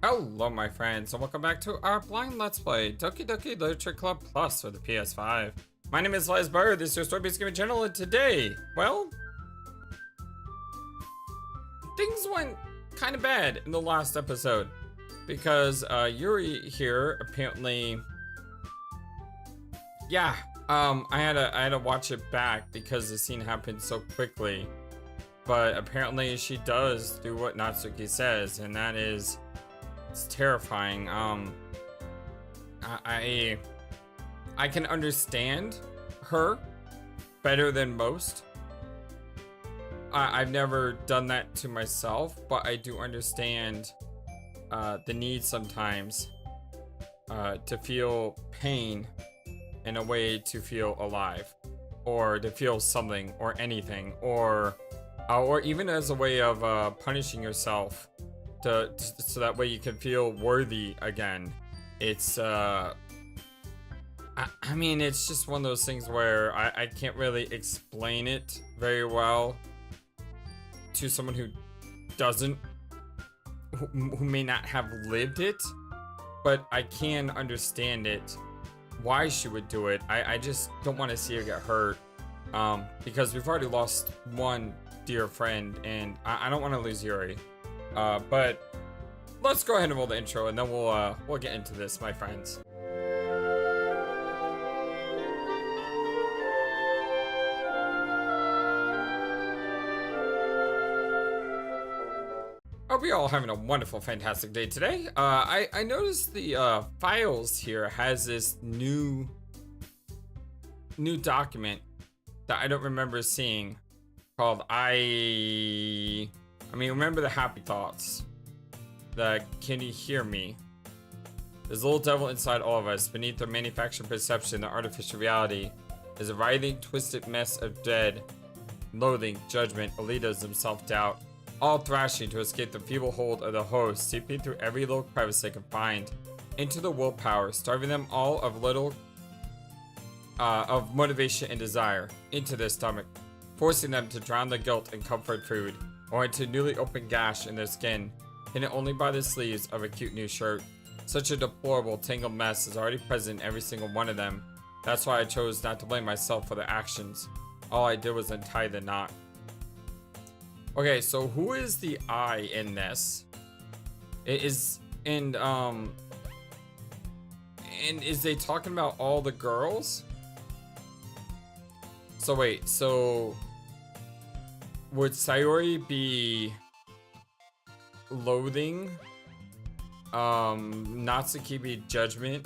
Hello, my friends, and welcome back to our blind Let's Play Doki Doki Literature Club Plus for the PS5. My name is Bird, this is your story-based gaming channel, and today, well, things went kind of bad in the last episode because Yuri here apparently, I had to watch it back because the scene happened so quickly. But apparently she does do what Natsuki says, and that is, it's terrifying. I can understand her better than most. I've never done that to myself, but I do understand the need sometimes to feel pain in a way to feel alive, or to feel something or anything, or even as a way of punishing yourself so that way you can feel worthy again. It's I mean, it's just one of those things where I can't really explain it very well to someone who may not have lived it, but I can understand it, why she would do it. I just don't want to see her get hurt, because we've already lost one dear friend, and I don't want to lose Yuri. But let's go ahead and roll the intro, and then we'll get into this, my friends. Hope you're all having a wonderful, fantastic day today. I noticed the files here has this new document that I don't remember seeing, called remember the happy thoughts. The can you hear me? There's a little devil inside all of us. Beneath our manufactured perception, the artificial reality is a writhing, twisted mess of dread, loathing, judgment, elitism, self-doubt, all thrashing to escape the feeble hold of the host, seeping through every little crevice they can find into the willpower, starving them all of motivation and desire into their stomach, forcing them to drown the guilt in comfort food, or into a newly opened gash in their skin, hidden only by the sleeves of a cute new shirt. Such a deplorable, tangled mess is already present in every single one of them. That's why I chose not to blame myself for their actions. All I did was untie the knot. Okay, so who is the I in this? Is they talking about all the girls? So wait, so would Sayori be loathing? Natsuki be judgment?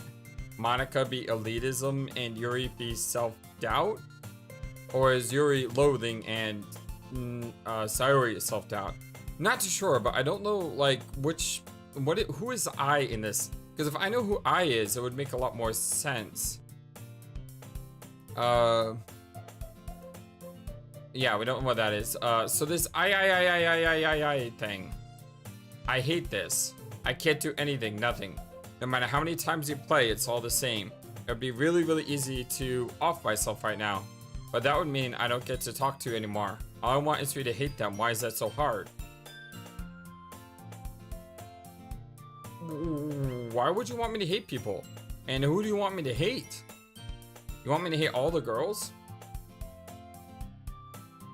Monika be elitism? And Yuri be self-doubt? Or is Yuri loathing and Sayori is self-doubt? Not too sure, but I don't know like who is I in this? Because if I know who I is, it would make a lot more sense. Yeah, we don't know what that is. So this I thing. I hate this. I can't do anything, nothing. No matter how many times you play, it's all the same. It would be really, really easy to off myself right now. But that would mean I don't get to talk to you anymore. All I want is for you to hate them. Why is that so hard? Why would you want me to hate people? And who do you want me to hate? You want me to hate all the girls?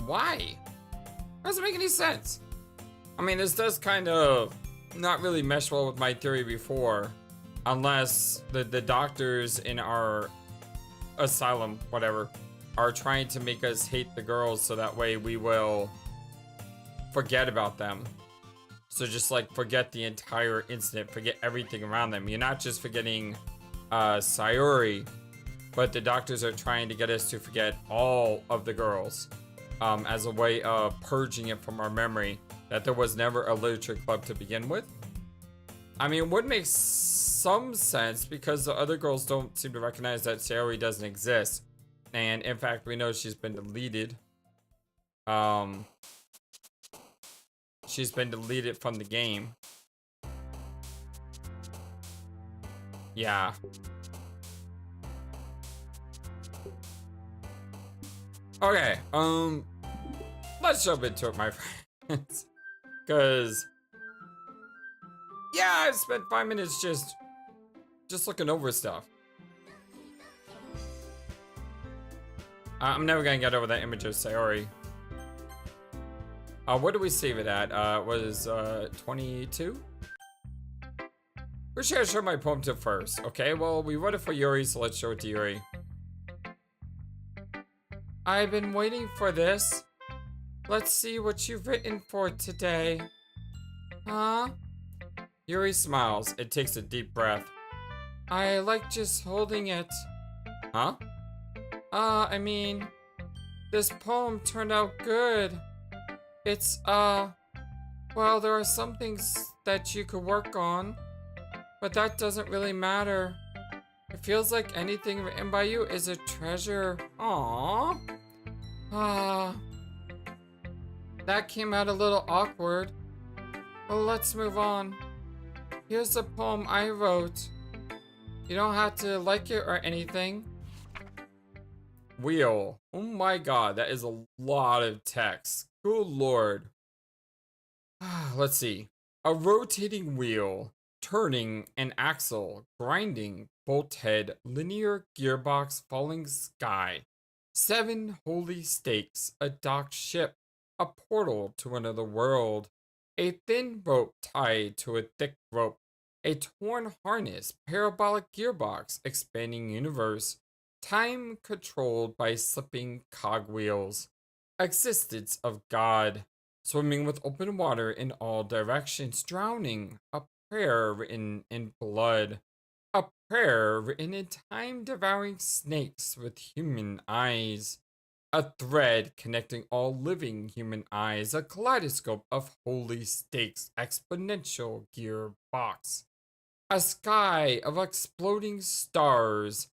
Why? Doesn't make any sense. I mean, this does kind of not really mesh well with my theory before, unless the doctors in our asylum, whatever, are trying to make us hate the girls so that way we will forget about them. So just like forget the entire incident, forget everything around them. You're not just forgetting Sayori, but the doctors are trying to get us to forget all of the girls. As a way of purging it from our memory that there was never a literature club to begin with. I mean, it would make some sense because the other girls don't seem to recognize that Sayori doesn't exist. And in fact, we know she's been deleted. She's been deleted from the game. Yeah. Okay, let's jump into it, my friends. Because, yeah, yeah, I've spent 5 minutes just looking over stuff. I'm never gonna get over that image of Sayori. Where do we save it at? Was 22? Who should I show my poem to first? Okay, well, we wrote it for Yuri, so let's show it to Yuri. I've been waiting for this. Let's see what you've written for today. Huh? Yuri smiles. It takes a deep breath. I like just holding it. Huh? I mean, this poem turned out good. It's, well, there are some things that you could work on, but that doesn't really matter. It feels like anything written by you is a treasure. Aww. That came out a little awkward. Well, let's move on. Here's the poem I wrote. You don't have to like it or anything. Wheel. Oh my god, that is a lot of text. Good lord. Let's see. A rotating wheel, turning an axle, grinding, bolt head, linear gearbox, falling sky. 7 holy stakes, a docked ship, a portal to another world. A thin rope tied to a thick rope. A torn harness, parabolic gearbox, expanding universe. Time controlled by slipping cogwheels. Existence of God. Swimming with open water in all directions. Drowning. A prayer written in blood. A prayer written in time-devouring snakes with human eyes. A thread connecting all living human eyes. A kaleidoscope of holy stakes. Exponential gearbox. A sky of exploding stars.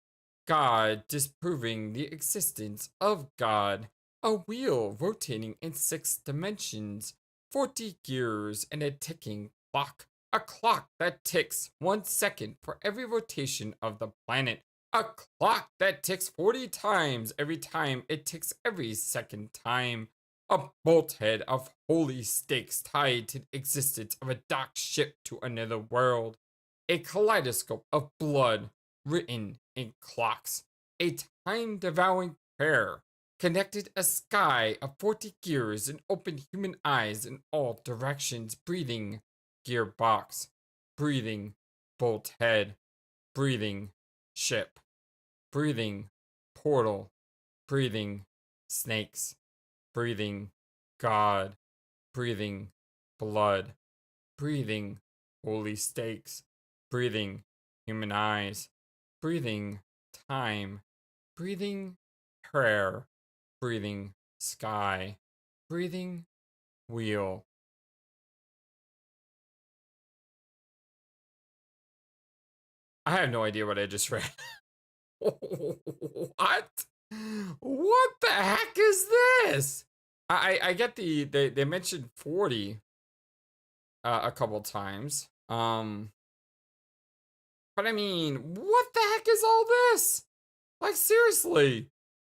God disproving the existence of God. A wheel rotating in 6 dimensions. 40 gears and a ticking clock. A clock that ticks 1 second for every rotation of the planet. A clock that ticks 40 times every time it ticks every second time. A bolthead of holy stakes tied to the existence of a docked ship to another world. A kaleidoscope of blood written in clocks. A time-devouring prayer connected a sky of 40 gears and open human eyes in all directions. Breathing gearbox. Breathing bolt head. Breathing ship. Breathing portal. Breathing snakes. Breathing God. Breathing blood. Breathing holy stakes. Breathing human eyes. Breathing time. Breathing prayer. Breathing sky. Breathing wheel. I have no idea what I just read. What? What the heck is this? I get they mentioned 40 a couple times. But I mean, what the heck is all this? Like, seriously.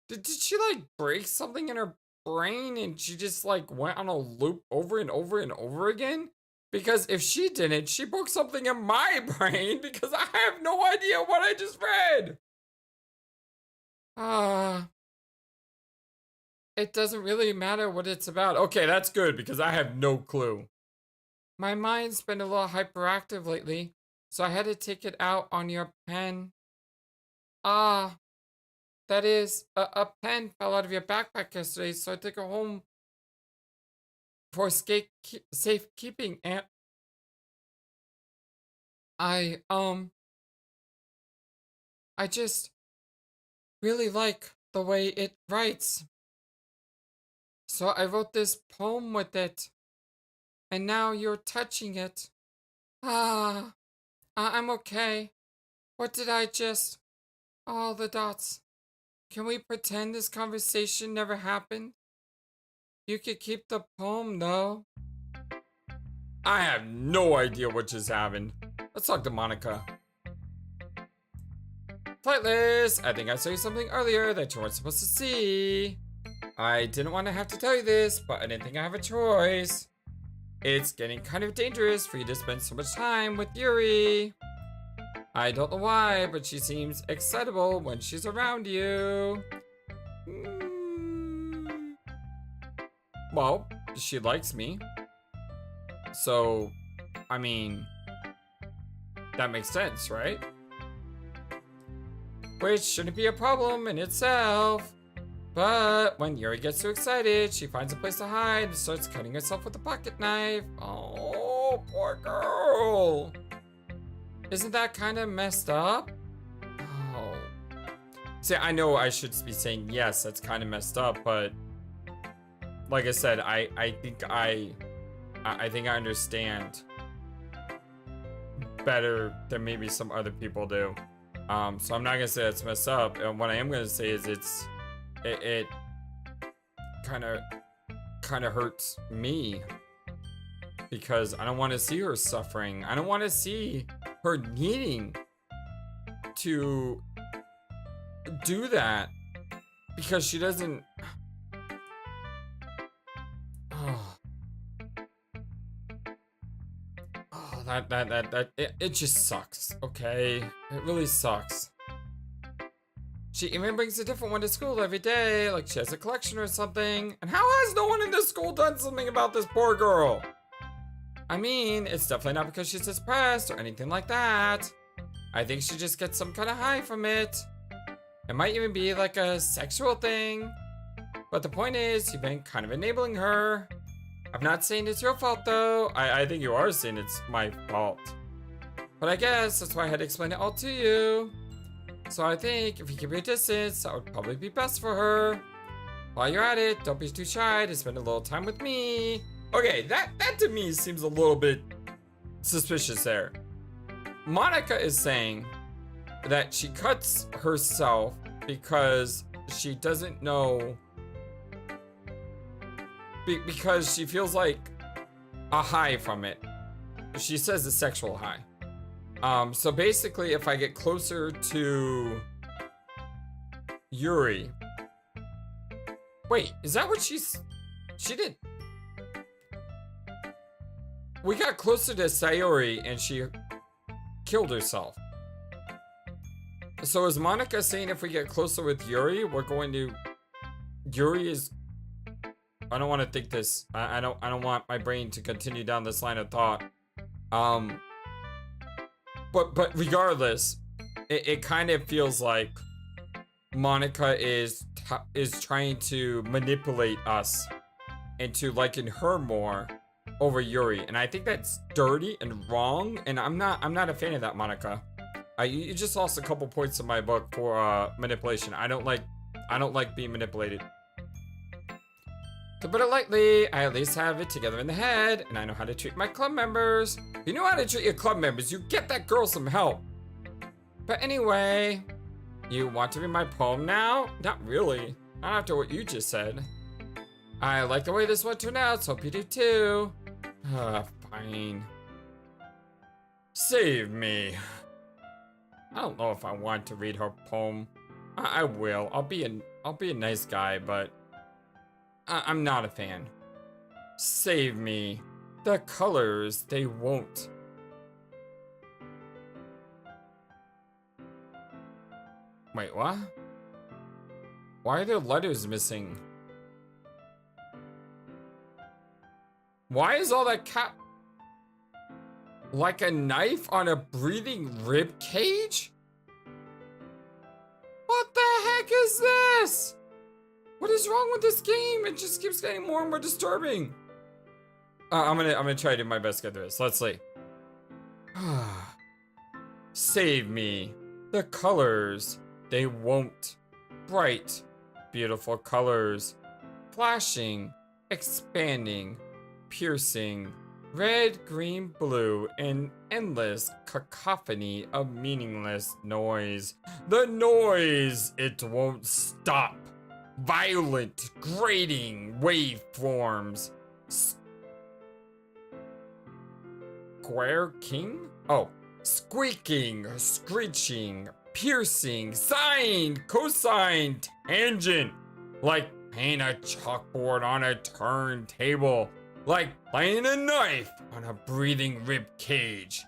Did she, like, break something in her brain and she just, like, went on a loop over and over and over again? Because if she didn't, she broke something in my brain because I have no idea what I just read. It doesn't really matter what it's about. Okay, that's good because I have no clue. My mind's been a little hyperactive lately, so I had to take it out on your pen. That is, a pen fell out of your backpack yesterday, so I took it home for safekeeping, and I just really like the way it writes. So I wrote this poem with it, and now you're touching it. I'm okay. What did I just... All the dots. Can we pretend this conversation never happened? You could keep the poem, though. I have no idea what just happened. Let's talk to Monika. Flightless! I think I saw you something earlier that you weren't supposed to see. I didn't want to have to tell you this, but I didn't think I have a choice. It's getting kind of dangerous for you to spend so much time with Yuri. I don't know why, but she seems excitable when she's around you. Well, she likes me. So, I mean, that makes sense, right? Which shouldn't be a problem in itself. But when Yuri gets too excited, she finds a place to hide and starts cutting herself with a pocket knife. Oh, poor girl. Isn't that kind of messed up? Oh. See, I know I should be saying yes, that's kind of messed up, but like I said, I think I understand better than maybe some other people do. So I'm not gonna say it's messed up. And what I am gonna say is it kind of hurts me because I don't want to see her suffering. I don't want to see her needing to do that because she doesn't. It just sucks, okay? It really sucks. She even brings a different one to school every day, like she has a collection or something. And how has no one in this school done something about this poor girl? I mean, it's definitely not because she's depressed or anything like that. I think she just gets some kind of high from it. It might even be like a sexual thing. But the point is, you've been kind of enabling her. I'm not saying it's your fault though. I think you are saying it's my fault. But I guess that's why I had to explain it all to you. So I think if you keep your distance, that would probably be best for her. While you're at it, don't be too shy to spend a little time with me. Okay, that to me seems a little bit suspicious there. Monika is saying that she cuts herself because she doesn't know, because she feels like a high from it. She says a sexual high. So basically, if I get closer to Yuri. Wait, is that what she did? We got closer to Sayori and she killed herself. So is Monika saying if we get closer with Yuri, we're going to... Yuri is... I don't want to think this. I don't want my brain to continue down this line of thought. But regardless, it kind of feels like Monika is trying to manipulate us into liking her more over Yuri, and I think that's dirty and wrong. And I'm not a fan of that, Monika. You just lost a couple points in my book for manipulation. I don't like being manipulated. To put it lightly, I at least have it together in the head, and I know how to treat my club members. If you know how to treat your club members, you get that girl some help. But anyway, you want to read my poem now? Not really. Not after what you just said. I like the way this one turned out, so hope you do too. Fine. Save me. I don't know if I want to read her poem. I will. I'll be a nice guy, but I'm not a fan. Save me. The colors, they won't. Wait, what? Why are there letters missing? Why is all that cap... Like a knife on a breathing rib cage? What the heck is this? What is wrong with this game? It just keeps getting more and more disturbing. I'm gonna try to do my best to get through this. Let's see. Save me. The colors, they won't. Bright, beautiful colors. Flashing, expanding, piercing. Red, green, blue, an endless cacophony of meaningless noise. The noise, it won't stop. Violent, grating waveforms. Square king? Oh, squeaking, screeching, piercing, sine, cosine, tangent. Like paint a chalkboard on a turntable. like laying a knife on a breathing rib cage.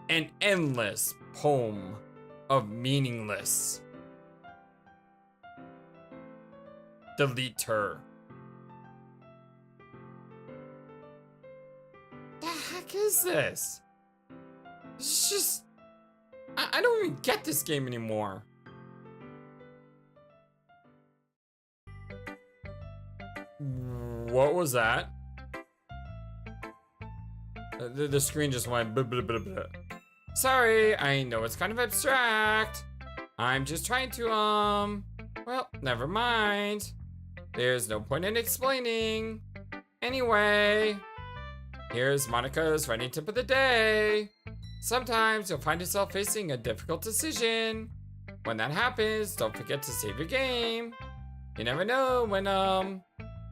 An endless poem of meaningless. Delete her. The heck is this? It's just... I don't even get this game anymore. What was that? The screen just went blah, blah, blah, blah. Sorry, I know it's kind of abstract. I'm just trying to, well, never mind. There's no point in explaining. Anyway, here's Monika's writing tip of the day. Sometimes you'll find yourself facing a difficult decision. When that happens, don't forget to save your game. You never know when, who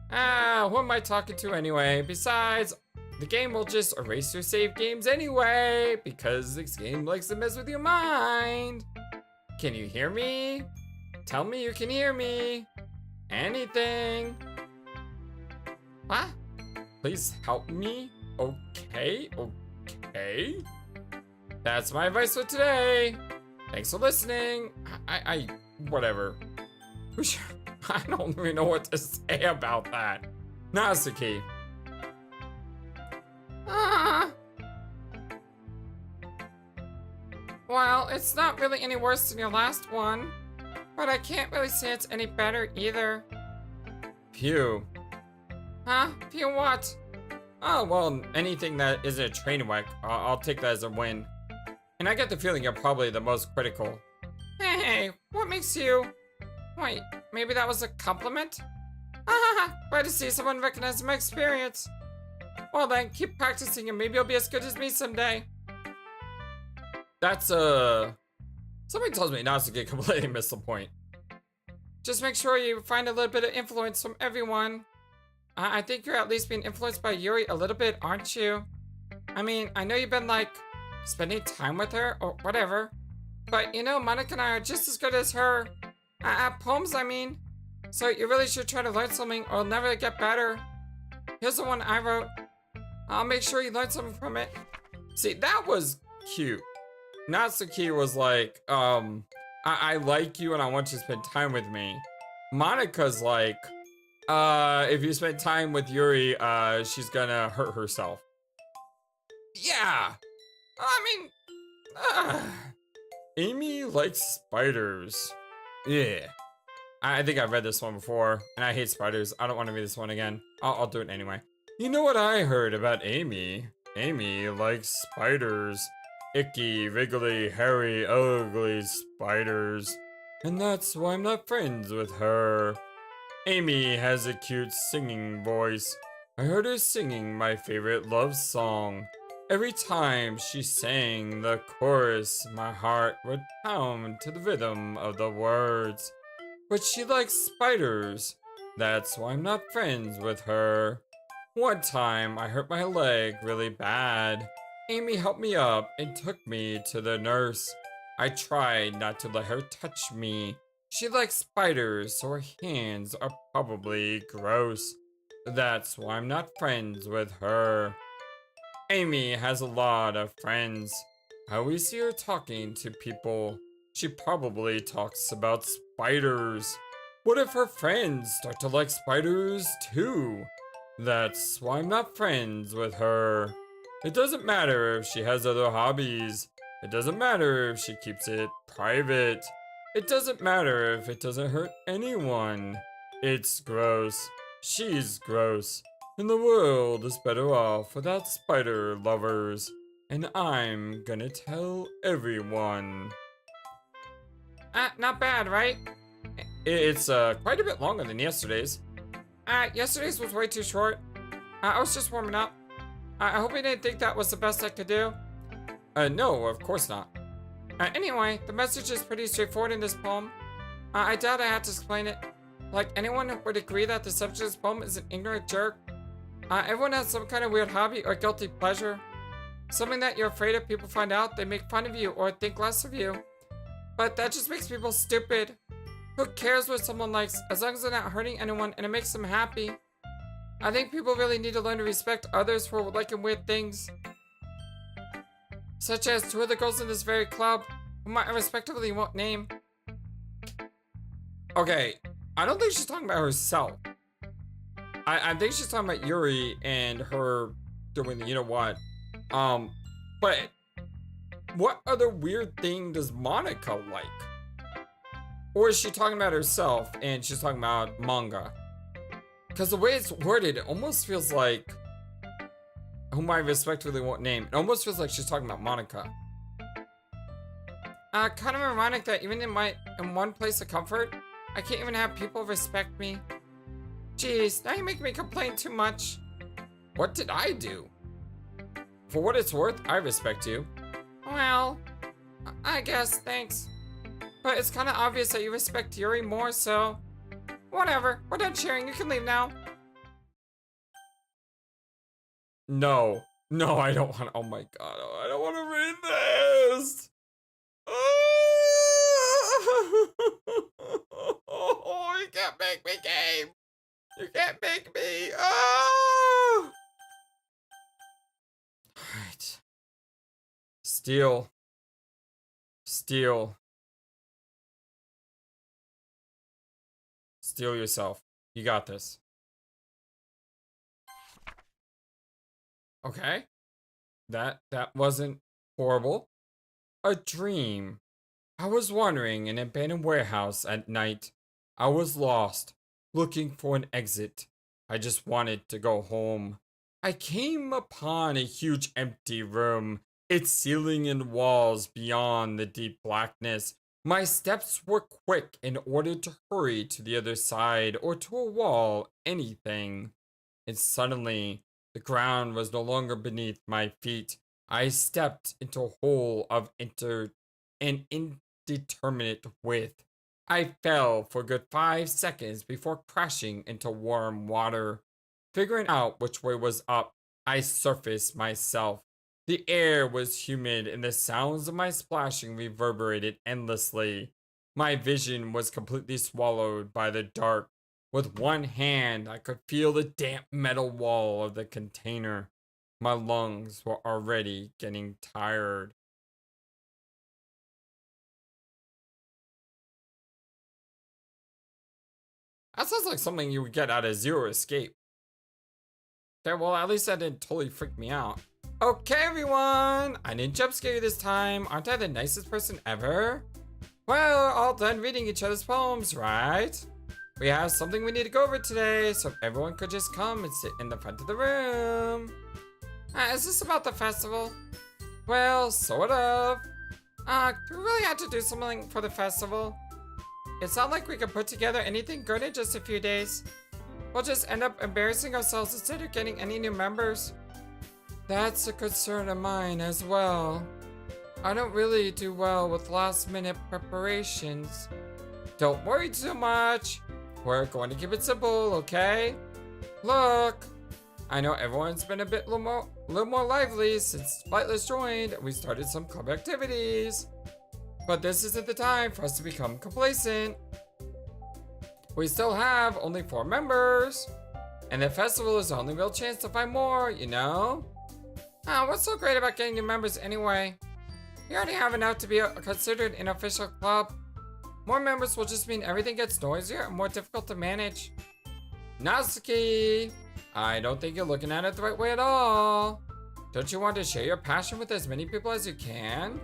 am I talking to anyway? Besides, the game will just erase your save games anyway, because this game likes to mess with your mind. Can you hear me? Tell me you can hear me. Anything. What? Please help me. Okay. That's my advice for today. Thanks for listening. Whatever. I don't even know what to say about that. Natsuki. Well, it's not really any worse than your last one, but I can't really say it's any better either. Phew. Huh? Phew what? Oh, well, anything that isn't a train wreck, I'll take that as a win. And I get the feeling you're probably the most critical. Hey, what makes you... Wait, maybe that was a compliment? Glad to see someone recognize my experience. Well then, keep practicing and maybe you'll be as good as me someday. That's, somebody tells me not to get completely missed the point. Just make sure you find a little bit of influence from everyone. I think you're at least being influenced by Yuri a little bit, aren't you? I mean, I know you've been, like, spending time with her, or whatever. But, you know, Monika and I are just as good as her. At poems, I mean. So you really should try to learn something or it'll never get better. Here's the one I wrote. I'll make sure you learn something from it. See, that was cute. Natsuki was like, I like you and I want you to spend time with me. Monika's like, if you spend time with Yuri, she's gonna hurt herself. Yeah. I mean, Amy likes spiders. Yeah. I think I've read this one before, and I hate spiders. I don't want to read this one again. I'll do it anyway. You know what I heard about Amy? Amy likes spiders. Icky, wriggly, hairy, ugly spiders. And that's why I'm not friends with her. Amy has a cute singing voice. I heard her singing my favorite love song. Every time she sang the chorus, my heart would pound to the rhythm of the words. But she likes spiders. That's why I'm not friends with her. One time, I hurt my leg really bad. Amy helped me up and took me to the nurse. I tried not to let her touch me. She likes spiders, so her hands are probably gross. That's why I'm not friends with her. Amy has a lot of friends. I always see her talking to people. She probably talks about spiders. What if her friends start to like spiders too? That's why I'm not friends with her. It doesn't matter if she has other hobbies. It doesn't matter if she keeps it private. It doesn't matter if it doesn't hurt anyone. It's gross. She's gross. And the world is better off without spider lovers. And I'm gonna tell everyone. Not bad, right? It's quite a bit longer than yesterday's. Yesterday's was way too short. I was just warming up. I hope you didn't think that was the best I could do. No, of course not. Anyway, the message is pretty straightforward in this poem. I doubt I had to explain it. Like, anyone would agree that the subject of this poem is an ignorant jerk. Everyone has some kind of weird hobby or guilty pleasure. Something that you're afraid if people find out, they make fun of you or think less of you. But that just makes people stupid. Who cares what someone likes, as long as they're not hurting anyone and it makes them happy? I think people really need to learn to respect others for liking weird things. Such as two of the girls in this very club, whom I respectively won't name. Okay, I don't think she's talking about herself. I think she's talking about Yuri and her doing the you know what. But what other weird thing does Monika like? Or is she talking about herself and she's talking about manga? Because the way it's worded, it almost feels like, whom I respectively won't name, it almost feels like she's talking about Monika. Kind of ironic that even in one place of comfort, I can't even have people respect me. Jeez, now you make me complain too much. What did I do? For what it's worth, I respect you. Well, I guess, thanks. But it's kind of obvious that you respect Yuri more, so... Whatever, we're done sharing, you can leave now. No, I don't want, oh my god, I don't want to read this. Oh, you can't make me, game. You can't make me. Oh! Alright. Steel yourself. You got this. Okay. That wasn't horrible. A dream. I was wandering in an abandoned warehouse at night. I was lost, looking for an exit. I just wanted to go home. I came upon a huge empty room, its ceiling and walls beyond the deep blackness. My steps were quick in order to hurry to the other side or to a wall, anything. And suddenly, the ground was no longer beneath my feet. I stepped into a hole of an indeterminate width. I fell for a good 5 seconds before crashing into warm water. Figuring out which way was up, I surfaced myself. The air was humid and the sounds of my splashing reverberated endlessly. My vision was completely swallowed by the dark. With one hand, I could feel the damp metal wall of the container. My lungs were already getting tired. That sounds like something you would get out of Zero Escape. Okay, well, at least that didn't totally freak me out. Okay, everyone! I didn't jump scare you this time. Aren't I the nicest person ever? Well, we're all done reading each other's poems, right? We have something we need to go over today, so if everyone could just come and sit in the front of the room. Is this about the festival? Well, sort of. Do we really have to do something for the festival? It's not like we can put together anything good in just a few days. We'll just end up embarrassing ourselves instead of getting any new members. That's a concern of mine as well. I don't really do well with last-minute preparations. Don't worry too much. We're going to keep it simple, okay? Look, I know everyone's been a little more lively since Flightless joined and we started some club activities. But this isn't the time for us to become complacent. We still have only 4 members. And the festival is the only real chance to find more, you know? What's so great about getting new members anyway? We already have enough to be considered an official club. More members will just mean everything gets noisier and more difficult to manage. Natsuki, I don't think you're looking at it the right way at all. Don't you want to share your passion with as many people as you can?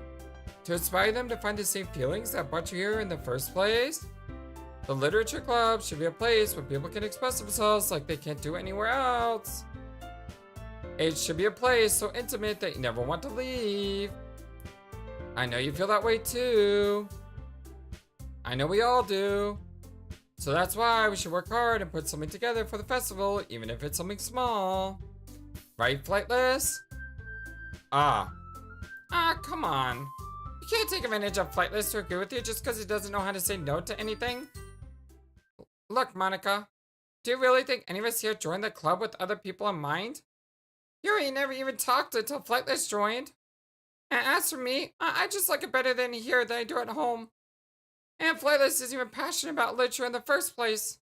To inspire them to find the same feelings that brought you here in the first place? The Literature Club should be a place where people can express themselves like they can't do anywhere else. It should be a place so intimate that you never want to leave. I know you feel that way too. I know we all do. So that's why we should work hard and put something together for the festival, even if it's something small. Right, Flightless? Come on. You can't take advantage of Flightless to agree with you just because he doesn't know how to say no to anything. Look, Monika. Do you really think any of us here joined the club with other people in mind? Yuri never even talked until Flightless joined. And as for me, I just like it better than here than I do at home. And Flightless isn't even passionate about literature in the first place.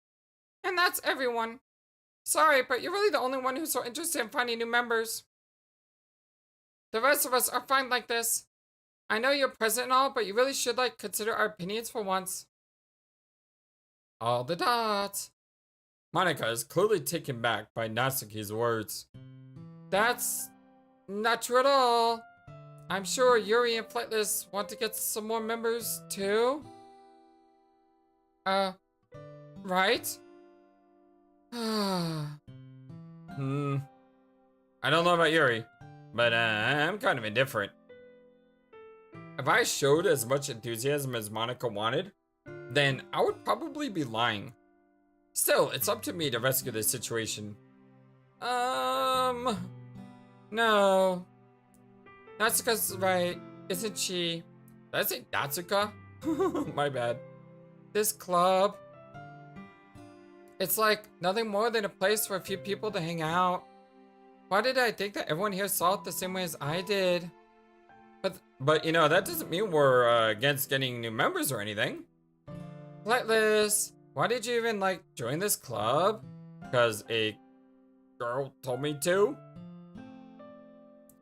And that's everyone. Sorry, but you're really the only one who's so interested in finding new members. The rest of us are fine like this. I know you're president and all, but you really should, consider our opinions for once. All the dots. Monika is clearly taken back by Natsuki's words. That's not true at all. I'm sure Yuri and Flightless want to get some more members too. Right? I don't know about Yuri, but I'm kind of indifferent. If I showed as much enthusiasm as Monika wanted, then I would probably be lying. Still, it's up to me to rescue this situation. No. Natsuka's right, isn't she? Did I say Natsuka? My bad. This club, it's like nothing more than a place for a few people to hang out. Why did I think that everyone here saw it the same way as I did? But you know, that doesn't mean we're against getting new members or anything. Flightless, why did you even join this club? Because a girl told me to?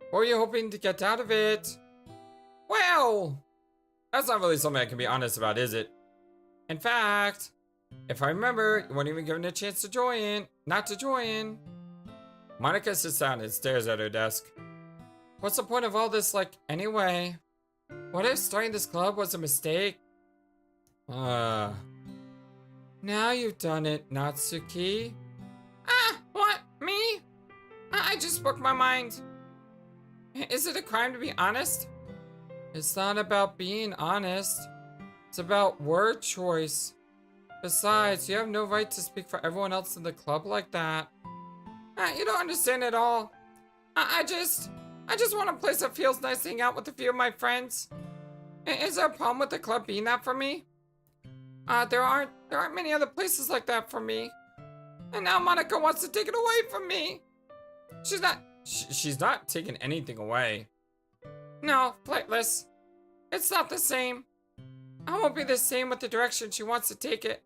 What were you hoping to get out of it? Well, that's not really something I can be honest about, is it? In fact, if I remember, you weren't even given a chance to join. Not to join. Monika sits down and stares at her desk. What's the point of all this, anyway? What if starting this club was a mistake? Now you've done it, Natsuki. What? Me? I just spoke my mind. Is it a crime to be honest? It's not about being honest. It's about word choice. Besides, you have no right to speak for everyone else in the club like that. You don't understand at all. I just want a place that feels nice to hang out with a few of my friends. Is there a problem with the club being that for me? There aren't many other places like that for me. And now Monika wants to take it away from me. She's not taking anything away. No, Flightless. It's not the same. I won't be the same with the direction she wants to take it.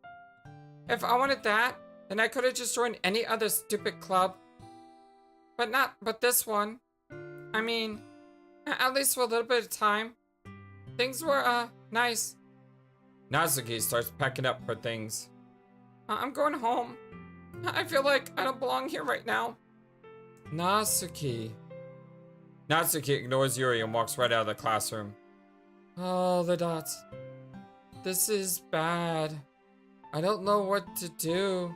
If I wanted that, then I could have just joined any other stupid club. But this one. I mean, at least for a little bit of time. Things were, nice. Natsuki starts packing up her things. I'm going home. I feel like I don't belong here right now. Natsuki. Natsuki ignores Yuri and walks right out of the classroom. Oh, the dots. This is bad. I don't know what to do.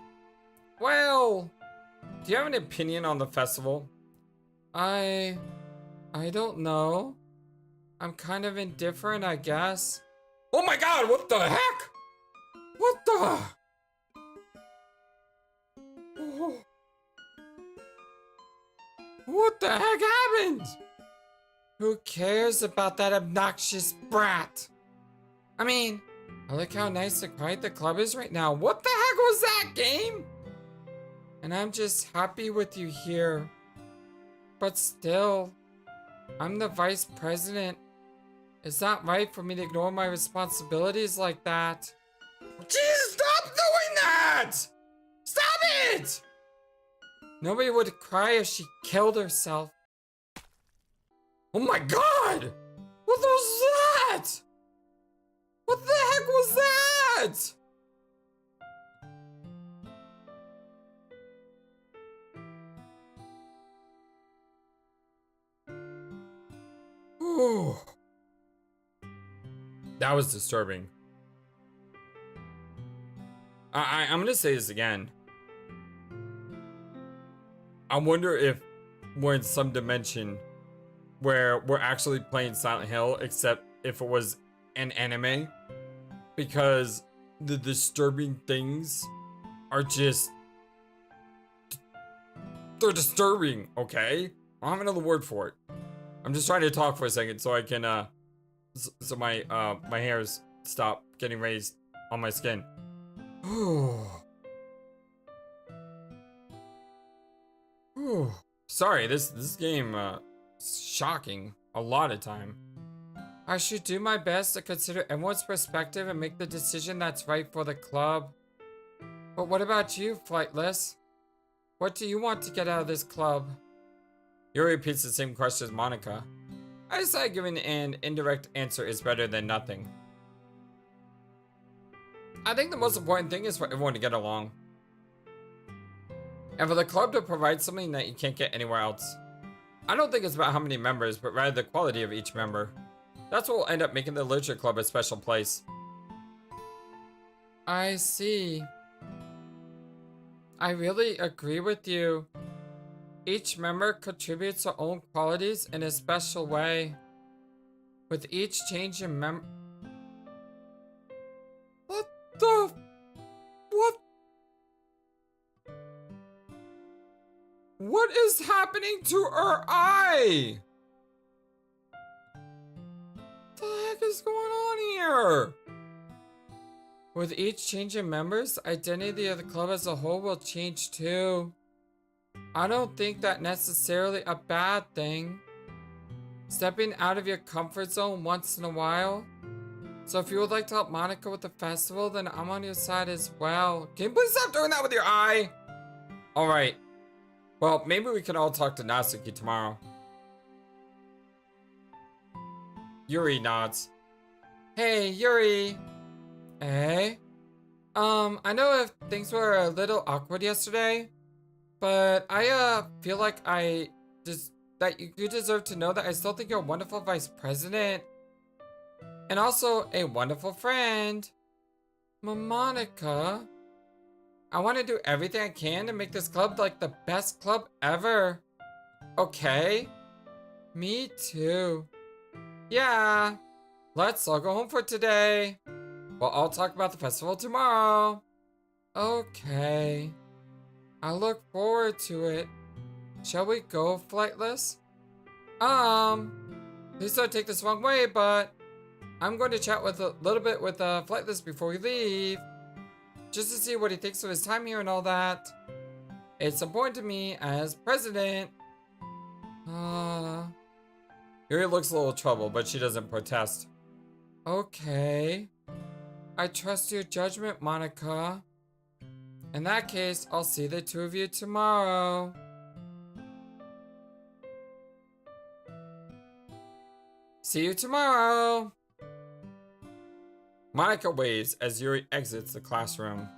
Well, do you have an opinion on the festival? I don't know. I'm kind of indifferent, I guess. Oh my god, what the heck? What the? Oh. What the heck happened? Who cares about that obnoxious brat? I mean, I like how nice and quiet the club is right now. What the heck was that, game? And I'm just happy with you here. But still, I'm the vice president. It's not right for me to ignore my responsibilities like that. Jesus, stop doing that! Stop it! Nobody would cry if she killed herself. Oh my god! What was that? What the heck was that? Ooh. That was disturbing. I'm gonna say this again. I wonder if we're in some dimension where we're actually playing Silent Hill, except if it was an anime, because the disturbing things are just... they're disturbing, okay? I don't have another word for it. I'm just trying to talk for a second so I can, so my hairs stop getting raised on my skin. Sorry, this game, shocking a lot of time. I should do my best to consider everyone's perspective and make the decision that's right for the club. But what about you, Flightless? What do you want to get out of this club? Yuri repeats the same question as Monika. I decide giving an indirect answer is better than nothing. I think the most important thing is for everyone to get along. And for the club to provide something that you can't get anywhere else. I don't think it's about how many members, but rather the quality of each member. That's what will end up making the literature club a special place. I see. I really agree with you. Each member contributes their own qualities in a special way. With each change in What the? What? What is happening to her eye? What the heck is going on here? With each change in members, the identity of the club as a whole will change too. I don't think that's necessarily a bad thing. Stepping out of your comfort zone once in a while. So if you would like to help Monika with the festival, then I'm on your side as well. Can you please stop doing that with your eye? Alright. Well, maybe we can all talk to Natsuki tomorrow. Yuri nods. Hey, Yuri. Hey? I know if things were a little awkward yesterday, but I feel like that you deserve to know that I still think you're a wonderful vice president. And also a wonderful friend. Monika. I want to do everything I can to make this club like the best club ever. Okay? Me too. Yeah. Let's all go home for today. We'll all talk about the festival tomorrow. Okay. I look forward to it. Shall we go, Flightless? Please don't take this wrong way, but I'm going to chat with a little bit with Flightless before we leave. Just to see what he thinks of his time here and all that. It's important to me as president. Yuri looks a little troubled, but she doesn't protest. Okay. I trust your judgment, Monika. In that case, I'll see the two of you tomorrow. See you tomorrow. Monika waves as Yuri exits the classroom.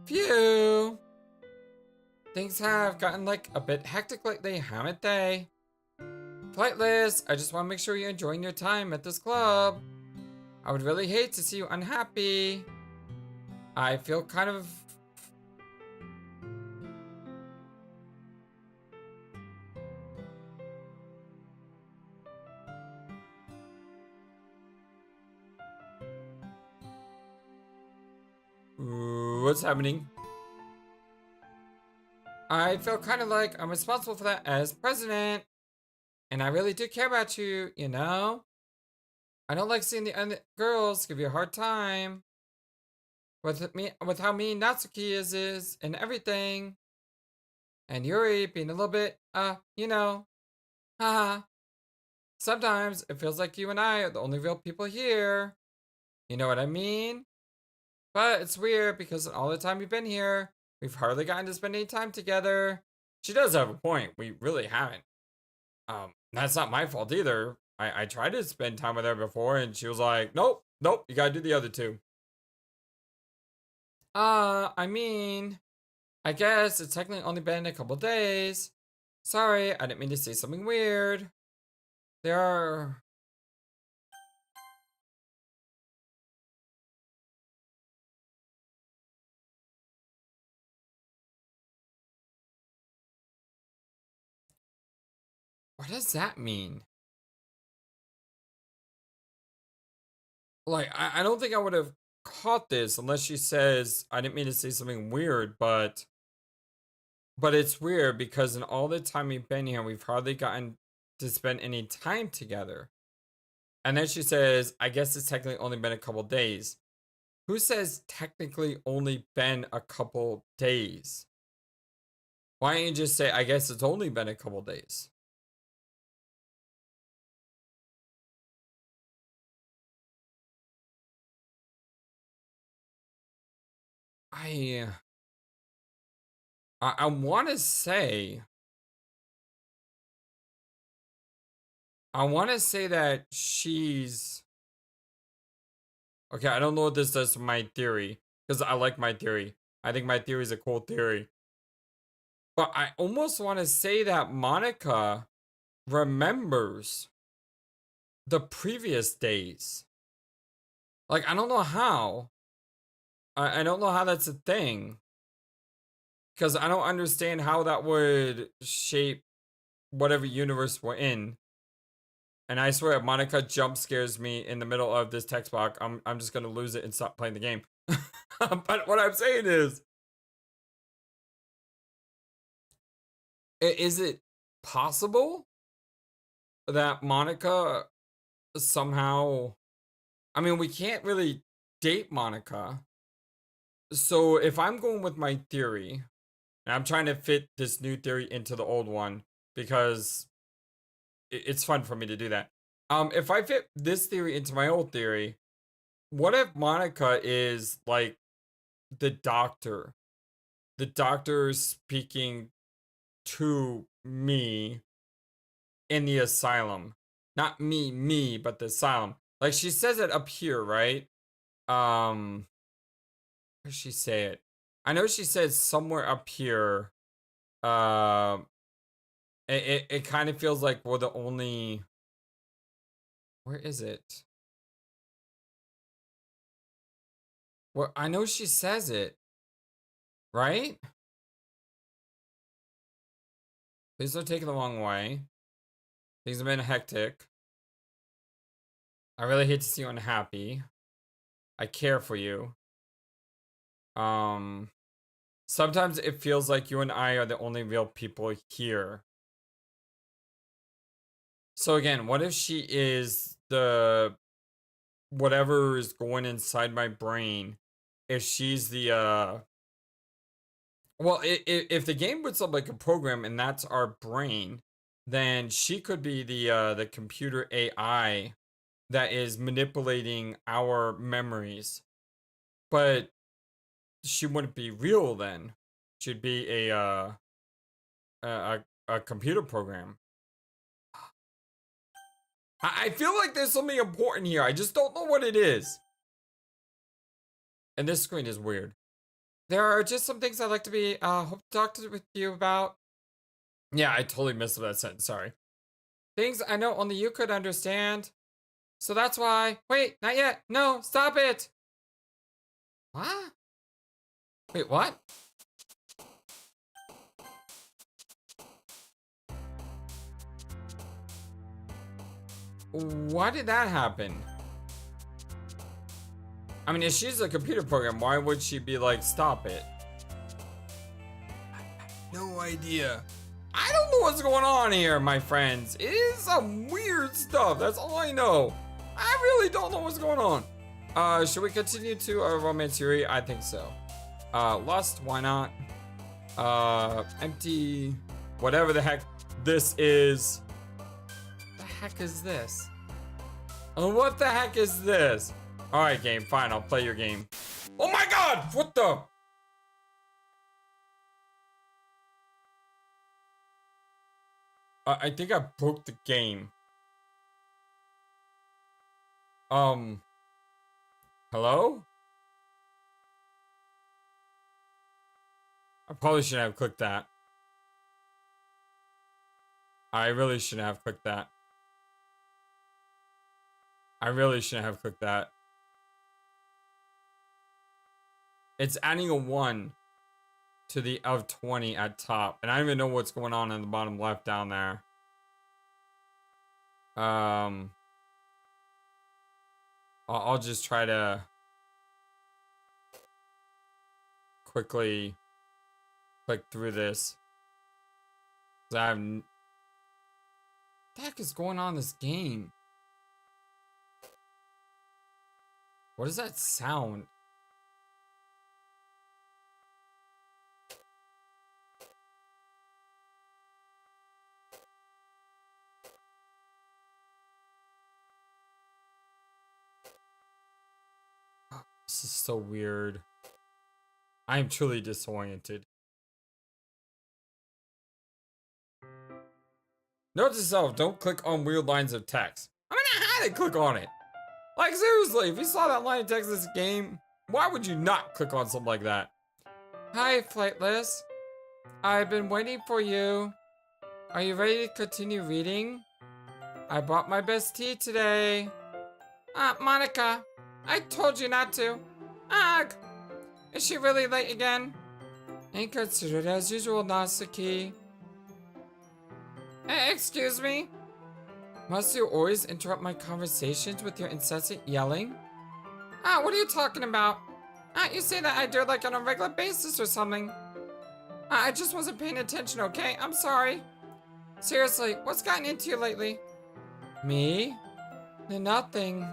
Phew. Things have gotten like a bit hectic lately, haven't they? Flightless, I just want to make sure you're enjoying your time at this club. I would really hate to see you unhappy. I feel kind of... What's happening? I feel kind of like I'm responsible for that as president. And I really do care about you, you know? I don't like seeing the other girls give you a hard time. With how mean Natsuki is and everything. And Yuri being a little bit, you know. Haha. Sometimes it feels like you and I are the only real people here. You know what I mean? But it's weird because all the time you've been here, we've hardly gotten to spend any time together. She does have a point. We really haven't. That's not my fault either. I tried to spend time with her before and she was like, nope, you gotta do the other two. I mean, I guess it's technically only been a couple days. Sorry, I didn't mean to say something weird. There are... What does that mean? Like, I don't think I would have caught this unless she says, I didn't mean to say something weird, but it's weird because in all the time we've been here, we've hardly gotten to spend any time together. And then she says, I guess it's technically only been a couple days. Who says technically only been a couple days? Why don't you just say, I guess it's only been a couple days? I want to say. I want to say that she's. Okay, I don't know what this does to my theory. Because I like my theory. I think my theory is a cool theory. But I almost want to say that Monika remembers the previous days. Like, I don't know how. I don't know how that's a thing. Because I don't understand how that would shape whatever universe we're in. And I swear, if Monika jump scares me in the middle of this text box, I'm just gonna lose it and stop playing the game. But what I'm saying is it possible that Monika somehow? I mean, we can't really date Monika. So if I'm going with my theory, and I'm trying to fit this new theory into the old one because it's fun for me to do that. If I fit this theory into my old theory, what if Monika is like the doctor? The doctor is speaking to me in the asylum. Not me, but the asylum. Like she says it up here, right? Where does she say it? I know she says somewhere up here. Um, it kind of feels like we're the only. Where is it? Well, I know she says it, right? Please don't take it the wrong way. Things have been hectic. I really hate to see you unhappy. I care for you. Um, Sometimes it feels like you and I are the only real people here. So again, what if she is the whatever is going inside my brain? If she's the well, if the game puts up like a program and that's our brain, then she could be the computer AI that is manipulating our memories. But she wouldn't be real then. She'd be a computer program. I feel like there's something important here. I just don't know what it is. And this screen is weird. There are just some things I'd like to be hope to talk with you about. Yeah, I totally missed that sentence. Sorry. Things I know only you could understand. So that's why. Wait, not yet. No, stop it. What? Wait, what? Why did that happen? I mean, if she's a computer program, why would she be like, stop it? No idea. I don't know what's going on here, my friends. It is some weird stuff. That's all I know. I really don't know what's going on. Should we continue to romance Yuri? I think so. Lust, why not? Empty, whatever the heck this is. The heck is this? What the heck is this? All right, game, fine, I'll play your game. Oh my God, what the? I think I broke the game. Hello? I probably shouldn't have clicked that. I really shouldn't have clicked that. I really shouldn't have clicked that. It's adding a 1 to the of 20 at top. And I don't even know what's going on in the bottom left down there. I'll just try to quickly click through this. What the heck is going on in this game? What does that sound? This is so weird. I am truly disoriented. Note to self, don't click on weird lines of text. I mean, I had to click on it. Like, seriously, if you saw that line of text in this game, why would you not click on something like that? Hi, Flightless. I've been waiting for you. Are you ready to continue reading? I brought my best tea today. Monika, I told you not to. Ugh. Is she really late again? Inconsiderate as usual, Natsuki. Excuse me? Must you always interrupt my conversations with your incessant yelling? What are you talking about? You say that I do it like on a regular basis or something. I just wasn't paying attention, okay? I'm sorry. Seriously, what's gotten into you lately? Me? Nothing.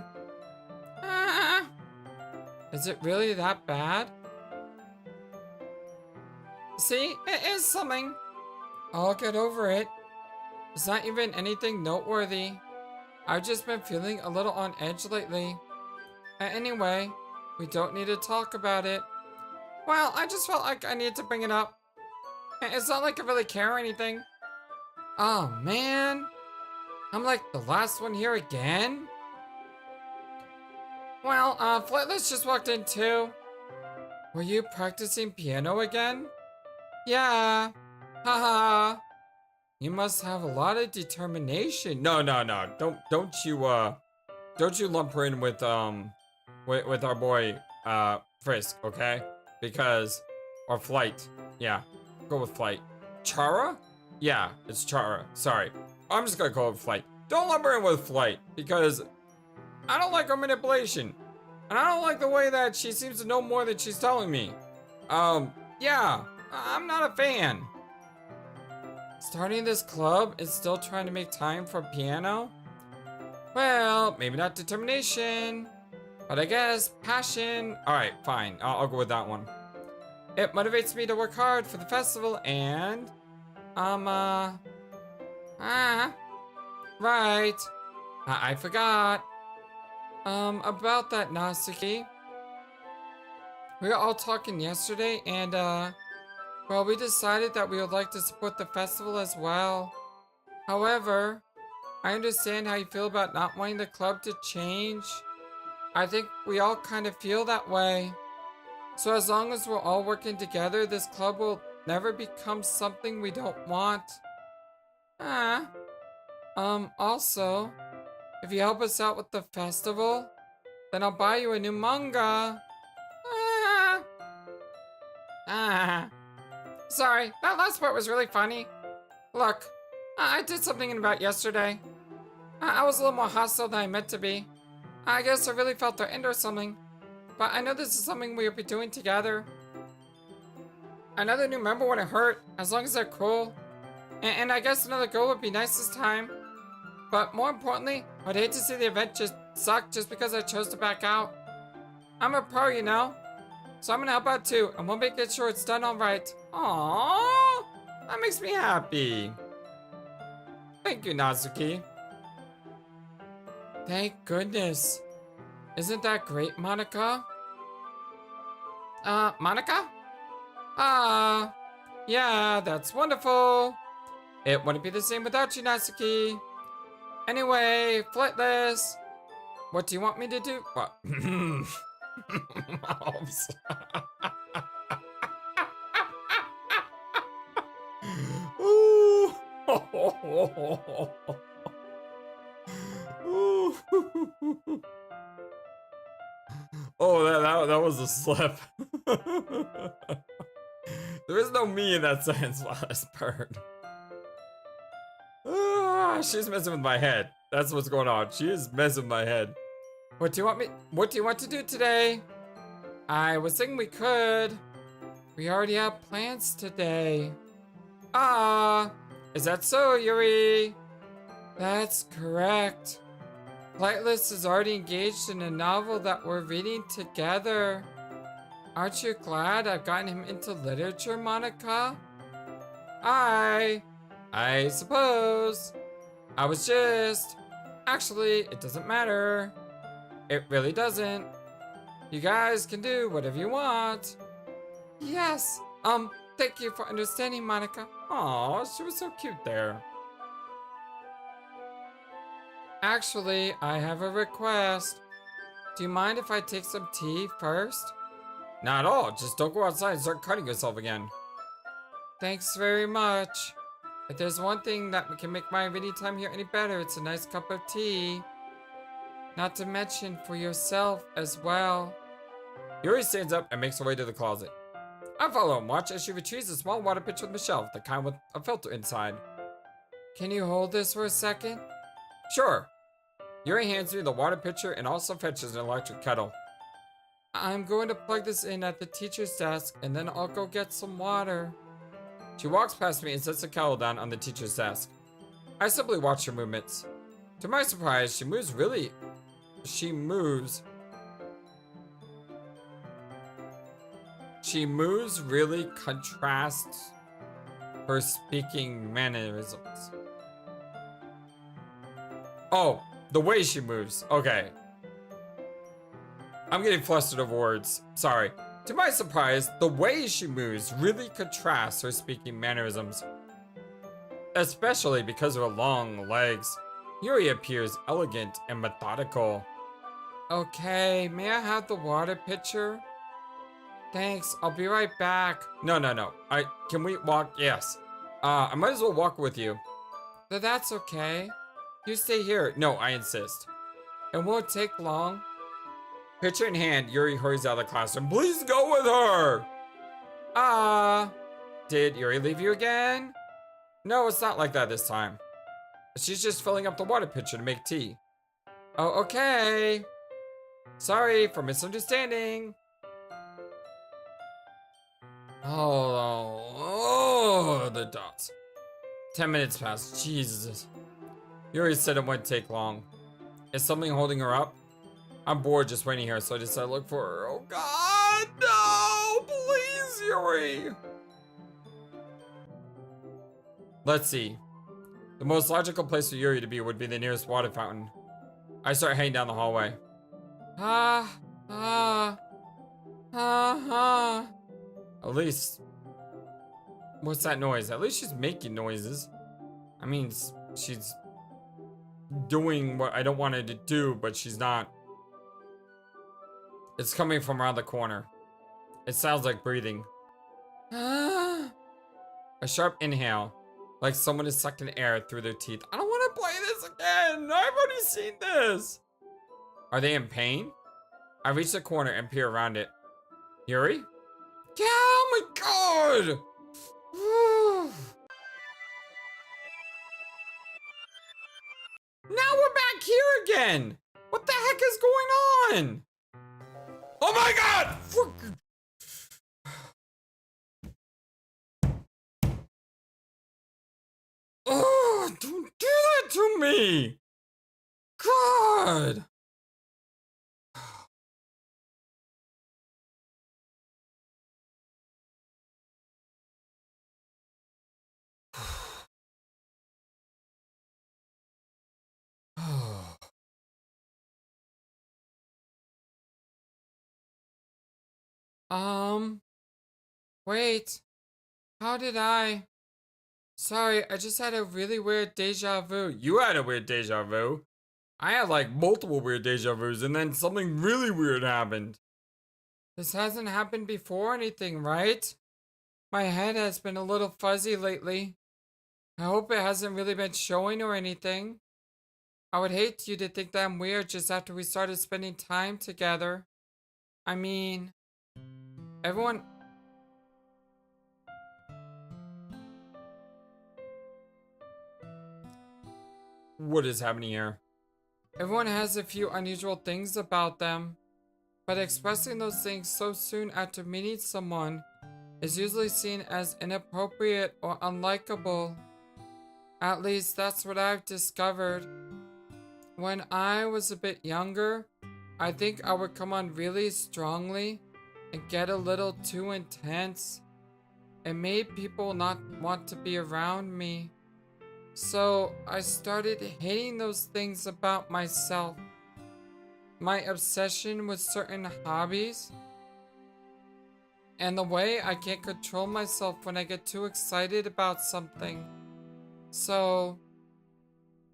Is it really that bad? See, it is something. I'll get over it. It's not even anything noteworthy. I've just been feeling a little on edge lately. Anyway, we don't need to talk about it. Well, I just felt like I needed to bring it up. It's not like I really care or anything. Oh man, I'm like the last one here again? Well, Flightless just walked in too. Were you practicing piano again? Yeah. Haha. You must have a lot of determination. No. Don't you lump her in with our boy Frisk, okay? Because or Flight. Yeah. Go with Flight. Chara? Yeah, it's Chara. Sorry. I'm just gonna call it Flight. Don't lump her in with Flight because I don't like her manipulation. And I don't like the way that she seems to know more than she's telling me. Yeah, I'm not a fan. Starting this club and still trying to make time for piano? Well, maybe not determination, but I guess passion. Alright, fine. I'll go with that one. It motivates me to work hard for the festival and... right. I forgot. About that, Natsuki. We were all talking yesterday and, well, we decided that we would like to support the festival as well. However, I understand how you feel about not wanting the club to change. I think we all kind of feel that way. So as long as we're all working together, this club will never become something we don't want. Also, if you help us out with the festival, then I'll buy you a new manga. Sorry, that last part was really funny. Look, I did something about yesterday. I was a little more hostile than I meant to be. I guess I really felt threatened or something. But I know this is something we'll be doing together. Another new member wouldn't hurt, as long as they're cool. And I guess another girl would be nice this time. But more importantly, I'd hate to see the event just suck just because I chose to back out. I'm a pro, you know? So I'm gonna help out too, and we'll make sure it's done alright. Aww, that makes me happy. Thank you, Natsuki. Thank goodness. Isn't that great, Monika? Monika? Yeah, that's wonderful. It wouldn't be the same without you, Natsuki. Anyway, Flightless. What do you want me to do? What? Oh, that was a slip. There is no me in that sentence, last bird. She's messing with my head. That's what's going on. She is messing with my head. What do you want to do today? I was thinking we could. We already have plans today. Is that so, Yuri? That's correct. Flightless is already engaged in a novel that we're reading together. Aren't you glad I've gotten him into literature, Monika? I suppose. I was just... Actually, it doesn't matter. It really doesn't. You guys can do whatever you want. Yes. Thank you for understanding, Monika. Aw, she was so cute there. Actually, I have a request. Do you mind if I take some tea first? Not at all. Just don't go outside and start cutting yourself again. Thanks very much. If there's one thing that can make my reading time here any better, it's a nice cup of tea. Not to mention for yourself as well. Yuri stands up and makes her way to the closet. I follow and watch as she retrieves a small water pitcher from the shelf, the kind with a filter inside. Can you hold this for a second? Sure. Yuri hands me the water pitcher and also fetches an electric kettle. I'm going to plug this in at the teacher's desk and then I'll go get some water. She walks past me and sets the kettle down on the teacher's desk. I simply watch her movements. To my surprise, she moves really contrasts her speaking mannerisms. Oh, the way she moves. Okay. I'm getting flustered over words. Sorry. To my surprise, the way she moves really contrasts her speaking mannerisms. Especially because of her long legs. Yuri appears elegant and methodical. Okay, may I have the water pitcher? Thanks, I'll be right back. No. Can we walk? Yes. I might as well walk with you. That's okay. You stay here. No, I insist. It won't take long. Pitcher in hand, Yuri hurries out of the classroom. Please go with her! Did Yuri leave you again? No, it's not like that this time. She's just filling up the water pitcher to make tea. Oh, okay. Sorry for misunderstanding. Oh, the dots. 10 minutes passed. Jesus. Yuri said it wouldn't take long. Is something holding her up? I'm bored just waiting here, so I decided to look for her. Oh God, no! Please, Yuri! Let's see. The most logical place for Yuri to be would be the nearest water fountain. I start heading down the hallway. At least... What's that noise? At least she's making noises. I mean, she's doing what I don't want her to do, but she's not. It's coming from around the corner. It sounds like breathing. A sharp inhale, like someone is sucking air through their teeth. I don't want to play this again. I've already seen this. Are they in pain? I reach the corner and peer around it. Yuri? Yeah, oh my God! Now we're back here again! What the heck is going on? Oh my God! Oh, don't do that to me! God! Wait. How did I? Sorry, I just had a really weird deja vu. You had a weird deja vu? I had like multiple weird deja vus and then something really weird happened. This hasn't happened before or anything, right? My head has been a little fuzzy lately. I hope it hasn't really been showing or anything. I would hate you to think that I'm weird just after we started spending time together. I mean, everyone... What is happening here? Everyone has a few unusual things about them, but expressing those things so soon after meeting someone is usually seen as inappropriate or unlikable. At least that's what I've discovered. When I was a bit younger, I think I would come on really strongly and get a little too intense. It made people not want to be around me. So I started hating those things about myself. My obsession with certain hobbies, and the way I can't control myself when I get too excited about something. So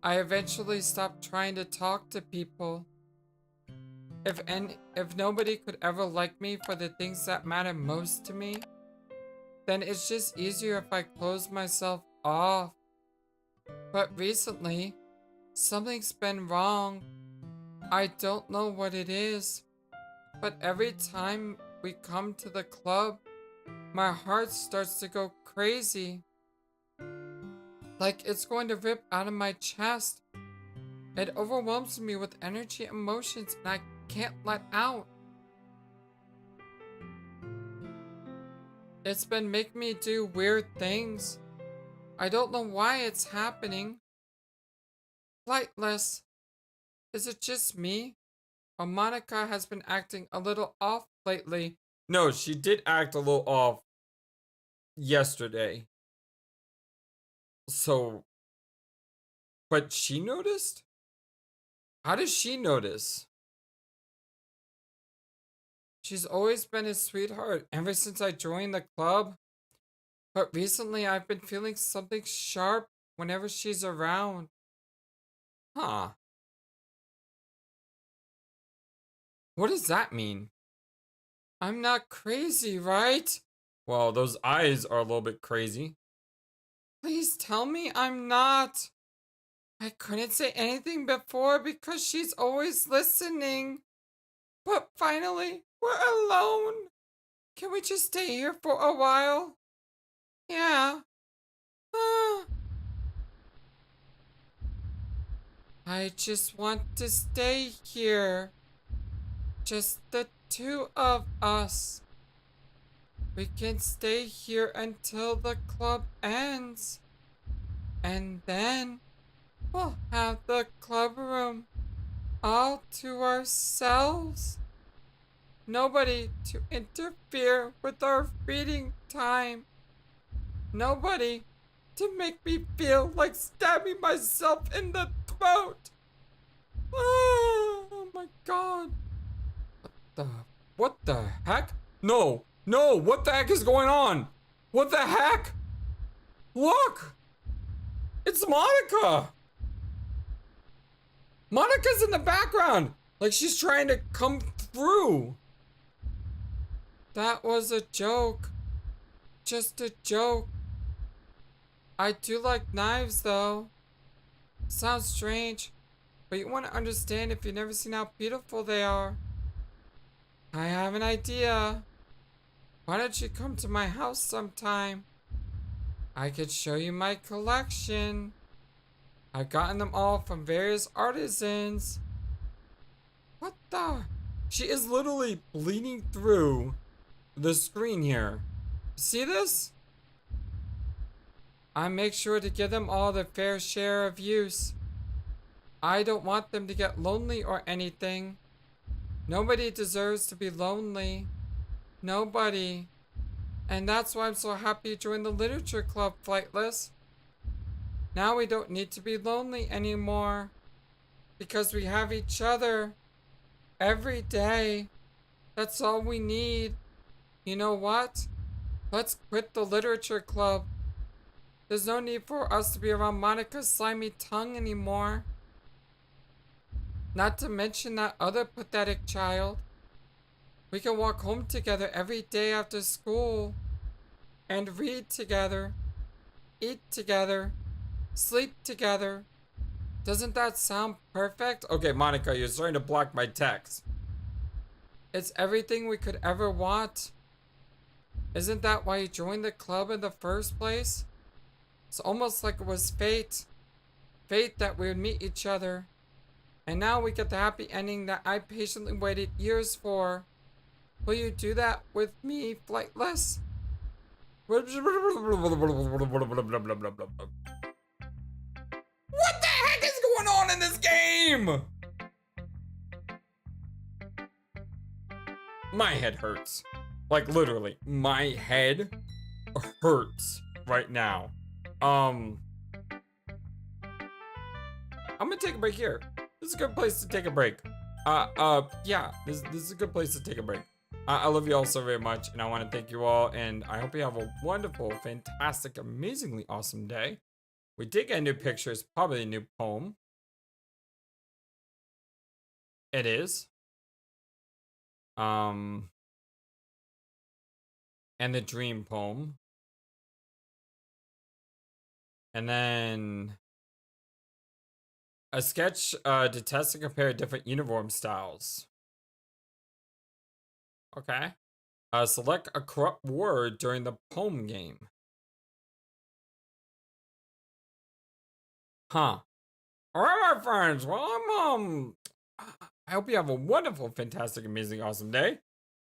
I eventually stopped trying to talk to people. If nobody could ever like me for the things that matter most to me, then it's just easier if I close myself off. But recently, something's been wrong. I don't know what it is, but every time we come to the club, my heart starts to go crazy. Like it's going to rip out of my chest. It overwhelms me with energy and emotions, and I can't let out. It's been making me do weird things. I don't know why it's happening. Flightless. Is it just me? Or Monika has been acting a little off lately? No, she did act a little off yesterday. So, but she noticed? How does she notice? She's always been a sweetheart ever since I joined the club. But recently I've been feeling something sharp whenever she's around. Huh. What does that mean? I'm not crazy, right? Well, those eyes are a little bit crazy. Please tell me I'm not. I couldn't say anything before because she's always listening. But finally, we're alone. Can we just stay here for a while? Yeah. I just want to stay here. Just the two of us. We can stay here until the club ends. And then we'll have the club room all to ourselves. Nobody to interfere with our reading time. Nobody to make me feel like stabbing myself in the throat. Oh my god. What the heck? No, what the heck is going on? What the heck? Look! It's Monika! Monika's in the background! Like she's trying to come through. That was a joke. Just a joke. I do like knives though. Sounds strange, but you want to understand if you've never seen how beautiful they are. I have an idea. Why don't you come to my house sometime? I could show you my collection. I've gotten them all from various artisans. What the? She is literally bleeding through the screen here. See this? I make sure to give them all the fair share of use. I don't want them to get lonely or anything. Nobody deserves to be lonely. Nobody. And that's why I'm so happy to join the literature club, Flightless. Now we don't need to be lonely anymore. Because we have each other. Every day. That's all we need. You know what? Let's quit the literature club. There's no need for us to be around Monika's slimy tongue anymore. Not to mention that other pathetic child. We can walk home together every day after school. And read together. Eat together. Sleep together. Doesn't that sound perfect? Okay, Monika, you're starting to block my text. It's everything we could ever want. Isn't that why you joined the club in the first place? It's almost like it was fate. Fate that we would meet each other. And now we get the happy ending that I patiently waited years for. Will you do that with me, Flightless? What the heck is going on in this game? My head hurts. Like literally, my head hurts right now. I'm gonna take a break here. This is a good place to take a break. Yeah, this is a good place to take a break. I love you all so very much, and I want to thank you all, and I hope you have a wonderful, fantastic, amazingly awesome day. We did get a new picture. It's probably a new poem. It is. And the dream poem. And then a sketch to test and compare different uniform styles. Okay. Select a corrupt word during the poem game. Huh. Alright, my friends. Well, I hope you have a wonderful, fantastic, amazing, awesome day.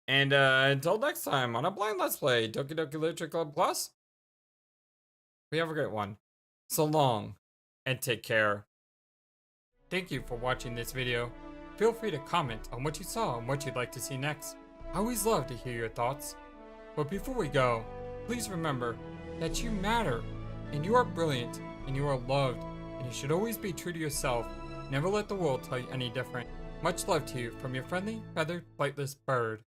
And until next time on a blind Let's Play Doki Doki Literature Club Plus, we have a great one. So long, and take care. Thank you for watching this video. Feel free to comment on what you saw and what you'd like to see next. I always love to hear your thoughts. But before we go, please remember that you matter, and you are brilliant, and you are loved, and you should always be true to yourself. Never let the world tell you any different. Much love to you from your friendly, feathered, flightless bird.